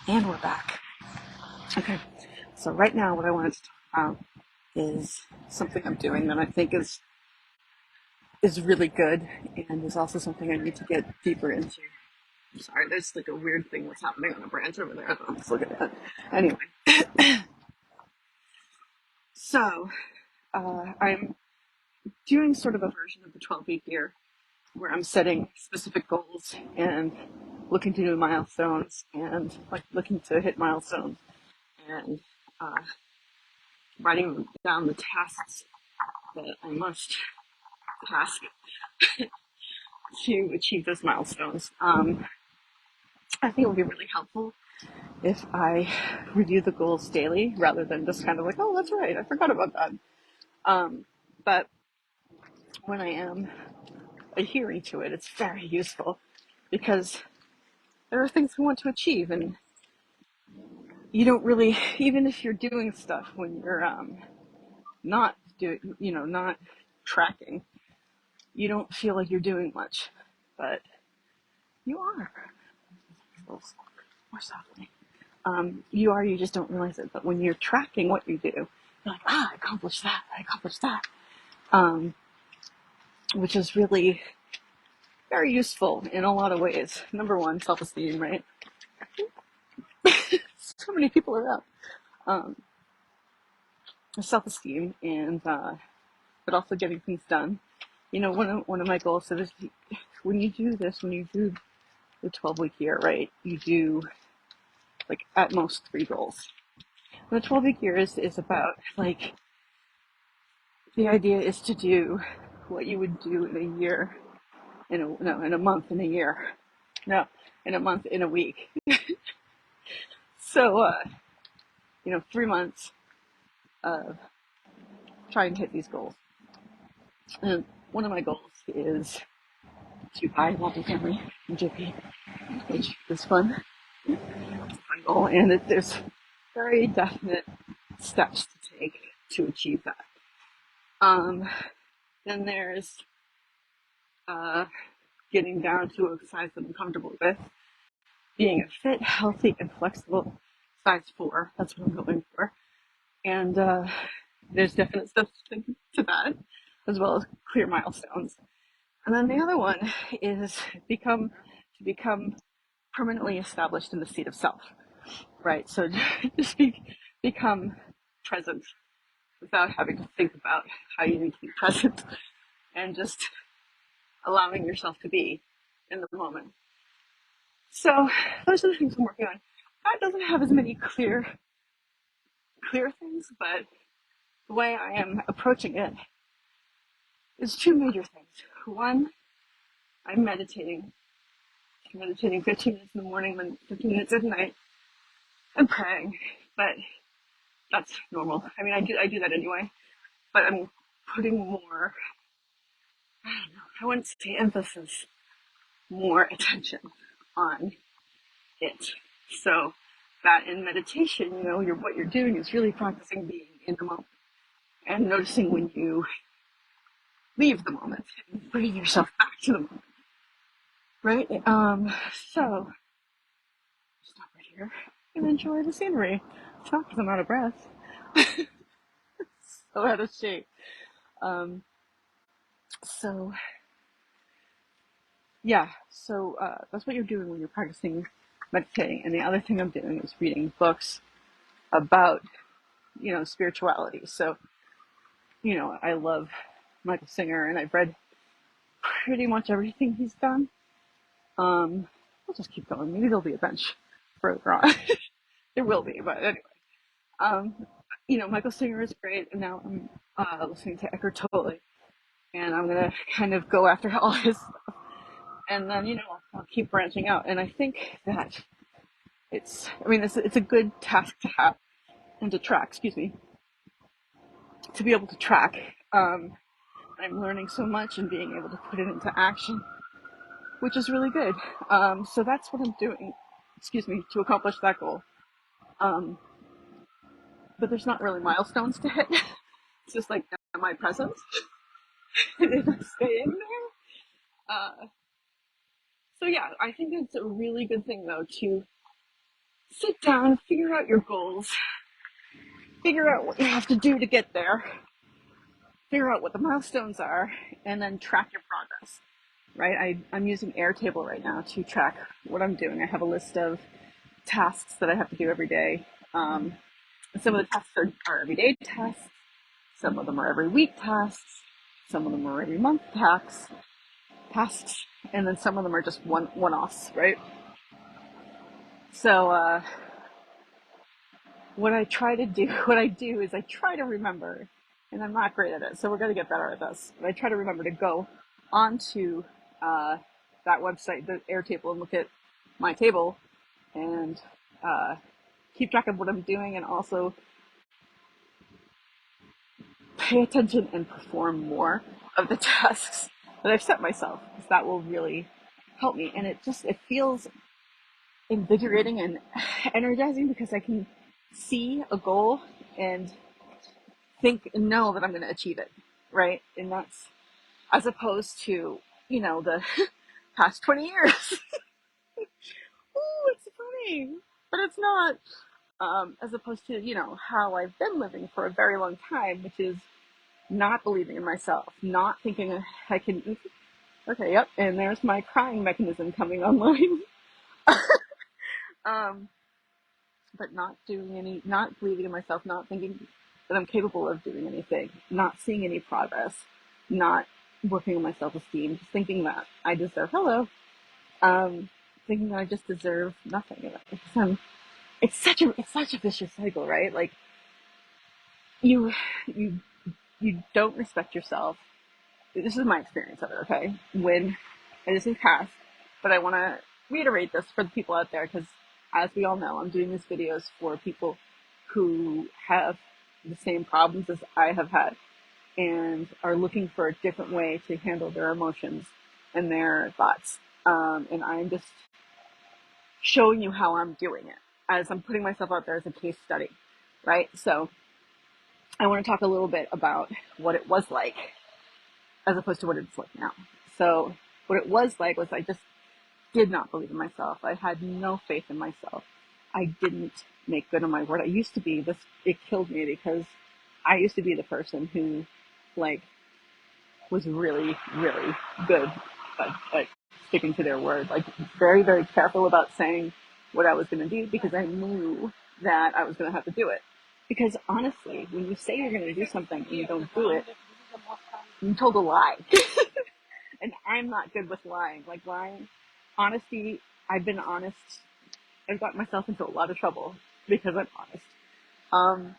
And we're back. Okay, so right now what I wanted to talk about is something I'm doing that I think is really good and is also something I need to get deeper into. I'm sorry, there's like a weird thing that's happening on the branch over there. Let's look at that. Anyway, so I'm doing sort of a version of the 12-week year where I'm setting specific goals and looking to do milestones and like looking to hit milestones and uh, writing down the tasks that I must task to achieve those milestones. I think it would be really helpful if I review the goals daily rather than just kind of like, oh, that's right, I forgot about that. But when I am adhering to it, it's very useful because there are things we want to achieve, and you don't really, even if you're doing stuff when you're not doing, not tracking, you don't feel like you're doing much, but you are. More softly. You just don't realize it. But when you're tracking what you do, you're like, I accomplished that, I accomplished that. Um, which is really very useful in a lot of ways. Number one, self-esteem, right? So many people around. Um, self-esteem but also getting things done. One of my goals is when you do this, when you do the 12-week year, right, you do like at most 3 goals. And the 12-week year is about like, the idea is to do what you would do in a year, in a month, in a year. No, in a month, in a week. So, 3 months of trying to hit these goals. And one of my goals is to buy a multifamily in JP, which is fun. It's a fun goal, and there's very definite steps to take to achieve that. Then there's uh, getting down to a size that I'm comfortable with, being a fit, healthy, and flexible size 4. That's what I'm going for. And there's definite steps to that, as well as clear milestones. And then the other one is to become permanently established in the seat of self, right? So just become present without having to think about how you need to be present, and just allowing yourself to be in the moment. So those are the things I'm working on. That doesn't have as many clear things, but the way I am approaching it is 2 major things. One, I'm meditating 15 minutes in the morning and 15 minutes at night, and praying. But that's normal. I mean, I do that anyway. But I'm putting more, I don't know, I wouldn't say emphasis, more attention on it. So that in meditation, what you're doing is really practicing being in the moment and noticing when you leave the moment and bringing yourself back to the moment, right? So stop right here and enjoy the scenery. Talk because I'm out of breath, so out of shape. Um, so yeah, so that's what you're doing when you're practicing meditating. And the other thing I'm doing is reading books about spirituality. So I love Michael Singer, and I've read pretty much everything he's done. I'll just keep going. Maybe there'll be a bench further on. There will be, but anyway. Um, Michael Singer is great, and now I'm listening to Eckhart Tolle, and I'm gonna kind of go after all his stuff, and then I'll keep branching out. And I think that it's a good task to have and to track. Excuse me, to be able to track. I'm learning so much and being able to put it into action, which is really good. So that's what I'm doing. Excuse me, to accomplish that goal. Um, but there's not really milestones to hit. It's just like, am I present? And am I staying there? So yeah, I think it's a really good thing though to sit down, figure out your goals, figure out what you have to do to get there, figure out what the milestones are, and then track your progress. Right? I'm using Airtable right now to track what I'm doing. I have a list of tasks that I have to do every day. Some of the tasks are everyday tasks. Some of them are every week tasks. Some of them are every month tasks, and then some of them are just one-offs, right? So what I do is I try to remember, and I'm not great at it, so we're going to get better at this. But I try to remember to go onto uh, that website, the Airtable, and look at my table and uh, keep track of what I'm doing, and also pay attention and perform more of the tasks that I've set myself, because that will really help me. And it feels invigorating and energizing because I can see a goal and think and know that I'm going to achieve it, right? And that's as opposed to, the past 20 years. Ooh, it's funny, but it's not. As opposed to, how I've been living for a very long time, which is not believing in myself, not thinking I can. Okay, yep, and there's my crying mechanism coming online. um, but not believing in myself, not thinking that I'm capable of doing anything, not seeing any progress, not working on my self-esteem, just thinking that I deserve um, thinking that I just deserve nothing. It's such a vicious cycle, right? Like you you you don't respect yourself. This is my experience of it, okay? When this is past, but I want to reiterate this for the people out there because, as we all know, I'm doing these videos for people who have the same problems as I have had and are looking for a different way to handle their emotions and their thoughts. And I'm just showing you how I'm doing it as I'm putting myself out there as a case study, right? So I want to talk a little bit about what it was like as opposed to what it's like now. So what it was like was I just did not believe in myself. I had no faith in myself. I didn't make good on my word. I used to be this. It killed me because I used to be the person who, like, was really, really good at sticking to their word. Like, very, very careful about saying what I was going to do because I knew that I was going to have to do it. Because honestly, when you say you're going to do something and you don't do it, you told a lie. And I'm not good with lying. Like lying, honesty, I've been honest. I've got myself into a lot of trouble because I'm honest. Um,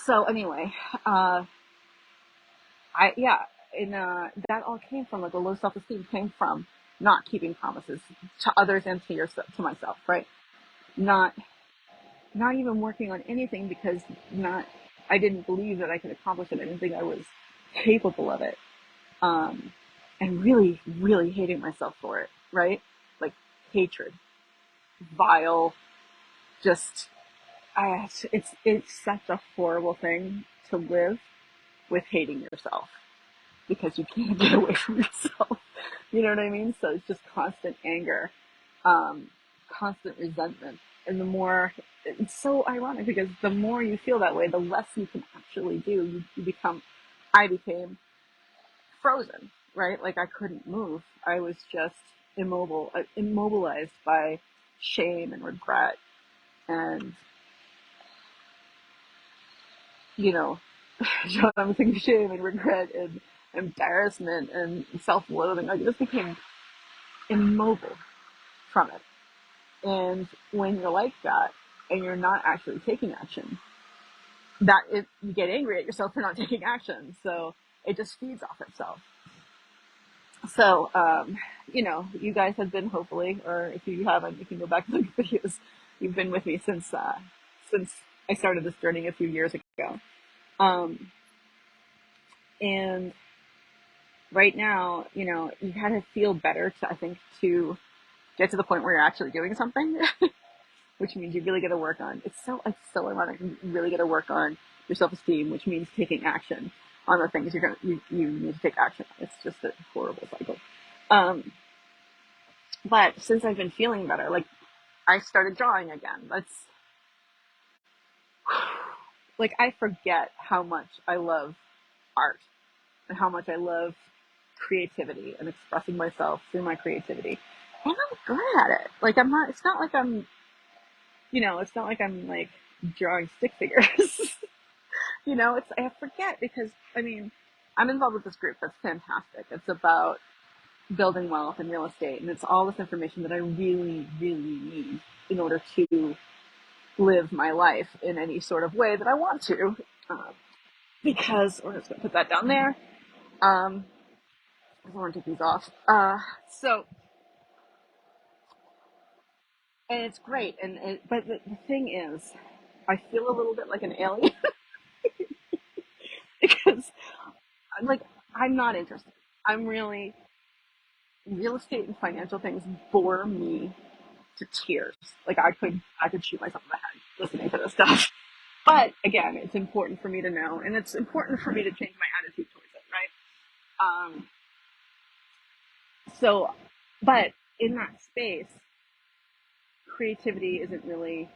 so anyway, yeah, and that all came from like a low self-esteem came from not keeping promises to others and to myself, right? Not not even working on anything because not I didn't believe that I could accomplish it. I didn't think I was capable of it. Um, and really, really hating myself for it, right? Like hatred, vile, just it's such a horrible thing to live with hating yourself because you can't get away from yourself. You know what I mean? So it's just constant anger, constant resentment. And the more, it's so ironic because the more you feel that way, the less you can actually do. I became frozen, right? Like I couldn't move. I was just immobilized by shame and regret and, you know, I'm thinking shame and regret and embarrassment and self-loathing. Like, I just became immobile from it. And when you're like that and you're not actually taking action, you get angry at yourself for not taking action. So it just feeds off itself. So, you guys have been hopefully, or if you haven't, you can go back and look at videos. You've been with me since I started this journey a few years ago. And right now, you gotta feel better I think, to get to the point where you're actually doing something, which means you really got to work on. It's so ironic. You really got to work on your self-esteem, which means taking action on the things you need to take action on. It's just a horrible cycle. But since I've been feeling better, like I started drawing again. That's like, I forget how much I love art and how much I love creativity and expressing myself through my creativity. And I'm good at it. Like, I'm not, it's not like I'm, it's not like I'm like drawing stick figures. It's, I forget because, I mean, I'm involved with this group that's fantastic. It's about building wealth and real estate, and it's all this information that I really, really need in order to live my life in any sort of way that I want to. Uh, because we're just gonna put that down there. I want to take these off. So, and it's great, but the thing is, I feel a little bit like an alien because I'm like, I'm not interested. I'm really, real estate and financial things bore me to tears. Like, I could shoot myself in the head listening to this stuff. But again, it's important for me to know, and it's important for me to change my attitude towards it, right? So, but in that space, creativity isn't really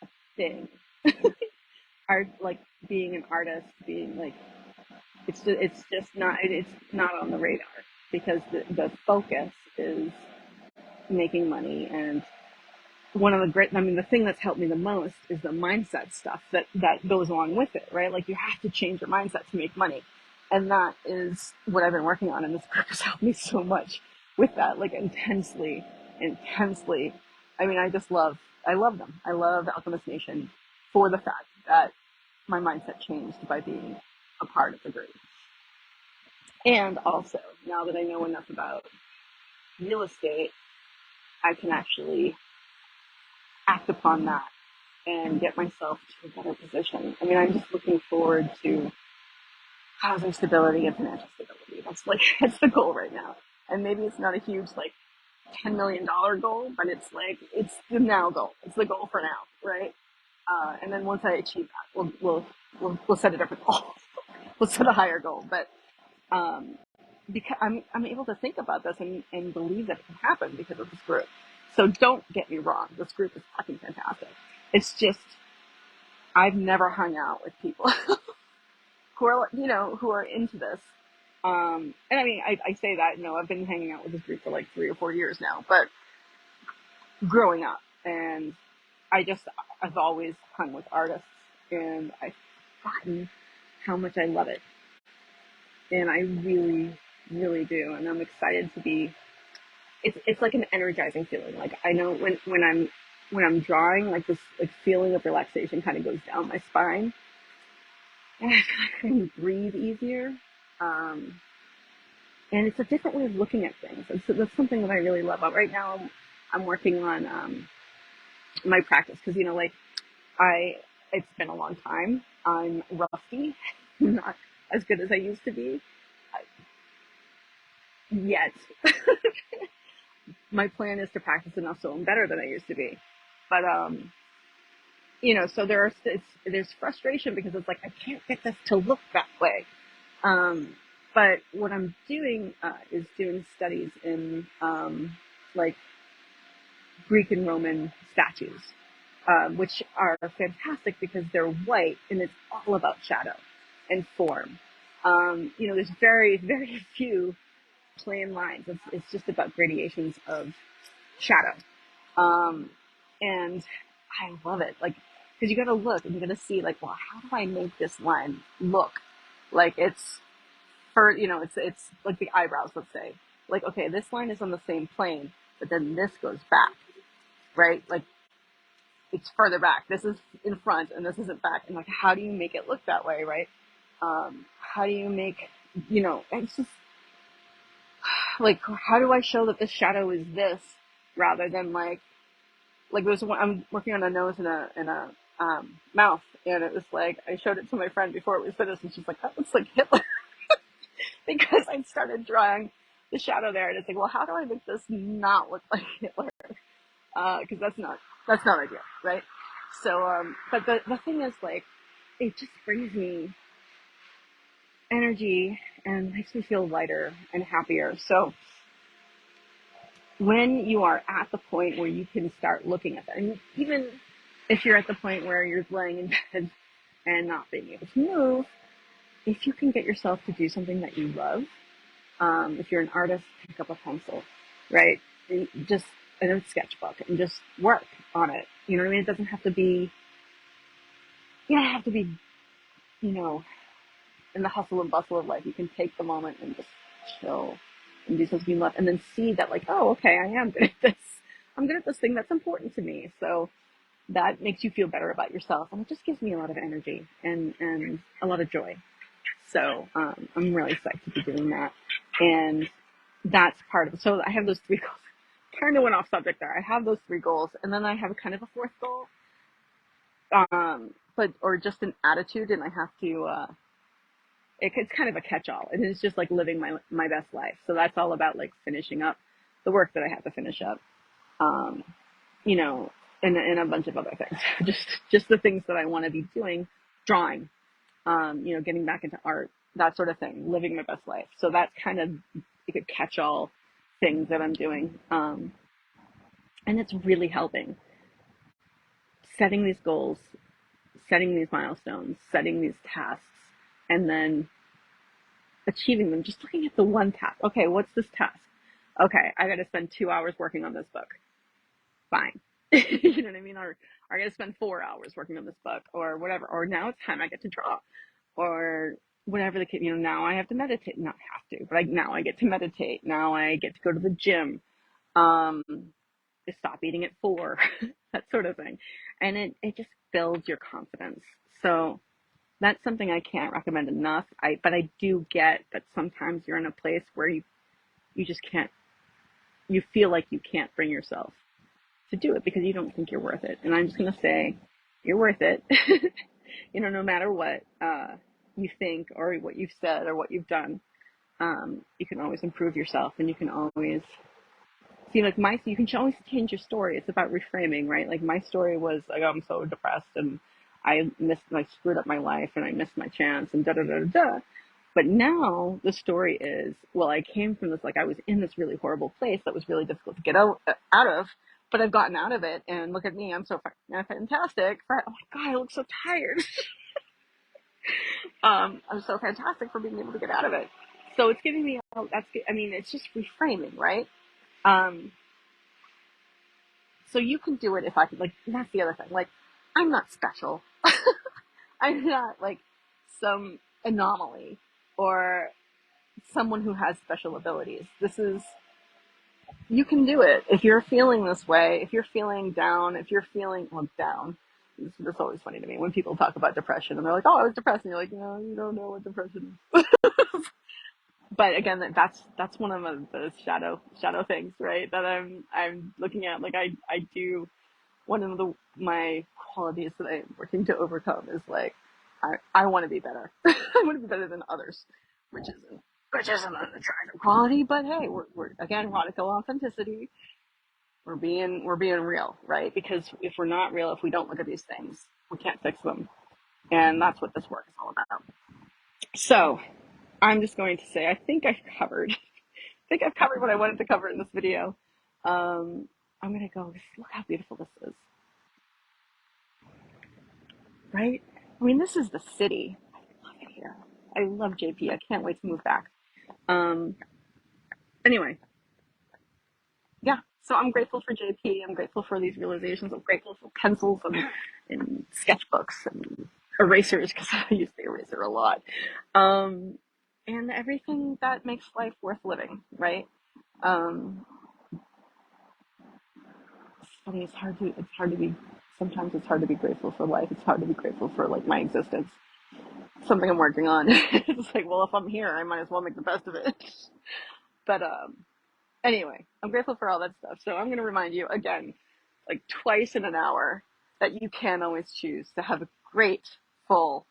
a thing. Art, like being an artist, being like, it's not on the radar because the focus is making money. And one of the great, I mean, the thing that's helped me the most is the mindset stuff that goes along with it, right? Like, you have to change your mindset to make money. And that is what I've been working on. And this book has helped me so much with that, like, intensely, intensely. I mean, I love them. I love Alchemist Nation for the fact that my mindset changed by being a part of the group. And also, now that I know enough about real estate, I can actually act upon that and get myself to a better position. I mean, I'm just looking forward to housing stability and financial stability. That's like, that's the goal right now. And maybe it's not a huge, like, $10 million goal, but it's like, it's the now goal. It's the goal for now, right? And then once I achieve that, we'll set a different goal. We'll set a higher goal. But because I'm able to think about this and believe that it can happen because of this group. So don't get me wrong, this group is fucking fantastic. It's just, I've never hung out with people who are into this. And I mean, I say that, I've been hanging out with this group for like 3 or 4 years now, but growing up, and I've always hung with artists, and I've forgotten how much I love it. And I really, really do. And I'm excited to be, it's like an energizing feeling. Like, I know when I'm drawing, like, this, like, feeling of relaxation kind of goes down my spine, and I feel like I can breathe easier. And it's a different way of looking at things. And so that's something that I really love. Right now, I'm working on my practice because, like, it's been a long time. I'm rusty, not as good as I used to be yet. My plan is to practice enough so I'm better than I used to be. But so there's frustration because it's like, I can't get this to look that way. But what I'm doing is doing studies in like Greek and Roman statues, which are fantastic because they're white and it's all about shadow and form. There's very, very few plain lines. It's just about gradations of shadow. And I love it. Like, because you got to look and you got to see, like, well, how do I make this line look like it's it's like the eyebrows, let's say. Like, okay, this line is on the same plane, but then this goes back, right? Like, it's further back. This is in front and this isn't back. And like, how do you make it look that way, right? How do you make, it's just like, how do I show that this shadow is this rather than like there's one, I'm working on a nose and a mouth, and it was like, I showed it to my friend before it was finished, and she's like, that looks like Hitler. Because I started drawing the shadow there, and it's like, well, how do I make this not look like Hitler? Because that's not ideal, right? So, but the thing is, like, it just brings me energy and makes me feel lighter and happier. So, when you are at the point where you can start looking at that, and even if you're at the point where you're laying in bed and not being able to move, if you can get yourself to do something that you love, if you're an artist, pick up a pencil, right? And just a sketchbook and just work on it. You know what I mean? It doesn't have to be, you don't have to be, you know, in the hustle and bustle of life. You can take the moment and just chill and do something you love, and then see that, like, oh, okay, I am good at this. I'm good at this thing that's important to me. So that makes you feel better about yourself, and it just gives me a lot of energy and a lot of joy. So I'm really psyched to be doing that, and that's part of it. So I have those three goals. Kind of went off subject there. I have those three goals, and then I have kind of a fourth goal, but or just an attitude, and I have to. It's kind of a catch-all, and it's just like living my best life. So that's all about like finishing up the work that I have to finish up, um, you know, and a bunch of other things. just the things that I want to be doing, drawing, you know, getting back into art, that sort of thing, living my best life. So that's kind of like a catch-all things that I'm doing, and it's really helping. Setting these goals, setting these milestones, setting these tasks, and then achieving them, just looking at the one task. Okay, what's this task? Okay, I got to spend 2 hours working on this book. Fine. You know what I mean? Or I got to spend 4 hours working on this book, or whatever. Or now it's time I get to draw, or whatever the kid. You know, now I have to meditate. Not have to, but now I get to meditate. Now I get to go to the gym. Um, to stop eating at 4, that sort of thing, and it just builds your confidence. So that's something I can't recommend enough. But I do get that sometimes you're in a place where you just can't, you feel like you can't bring yourself to do it because you don't think you're worth it. And I'm just gonna say, you're worth it. You know, no matter what you think or what you've said or what you've done, you can always improve yourself, and you can always see, like, you can always change your story. It's about reframing, right? Like, my story was like, I'm so depressed and I screwed up my life and I missed my chance and da da da da. But now the story is, well, I came from this, like, I was in this really horrible place that was really difficult to get out of, but I've gotten out of it, and look at me, I'm so fantastic. Oh my God, I look so tired. I'm so fantastic for being able to get out of it. So it's giving me, I mean, it's just reframing, right? Um, so you can do it if I could, like, that's the other thing. Like, I'm not special. I'm not like some anomaly or someone who has special abilities. You can do it. If you're feeling this way, if you're feeling down, if you're feeling, well, down, it's always funny to me when people talk about depression and they're like, oh, I was depressed. And you're like, no, you don't know what depression is. But again, that's one of the shadow things, right? That I'm looking at. Like, I do, one of my qualities that I'm working to overcome is, like, I want to be better. I want to be better than others, which isn't an attractive quality. But hey, we're again, radical authenticity. We're being real, right? Because if we're not real, if we don't look at these things, we can't fix them, and that's what this work is all about. So I'm just going to say, I think I've covered what I wanted to cover in this video. I'm gonna go. Look how beautiful this is, right? I mean, this is the city. I love it here. I love JP. I can't wait to move back. Um, anyway, yeah. So I'm grateful for JP. I'm grateful for these realizations. I'm grateful for pencils and sketchbooks and erasers, because I use the eraser a lot. Um, and everything that makes life worth living, right? Um, it's funny. Sometimes it's hard to be grateful for life. It's hard to be grateful for, like, my existence. Something I'm working on. It's like, well, if I'm here, I might as well make the best of it. But anyway, I'm grateful for all that stuff. So I'm going to remind you again, like twice in an hour, that you can always choose to have a great, full,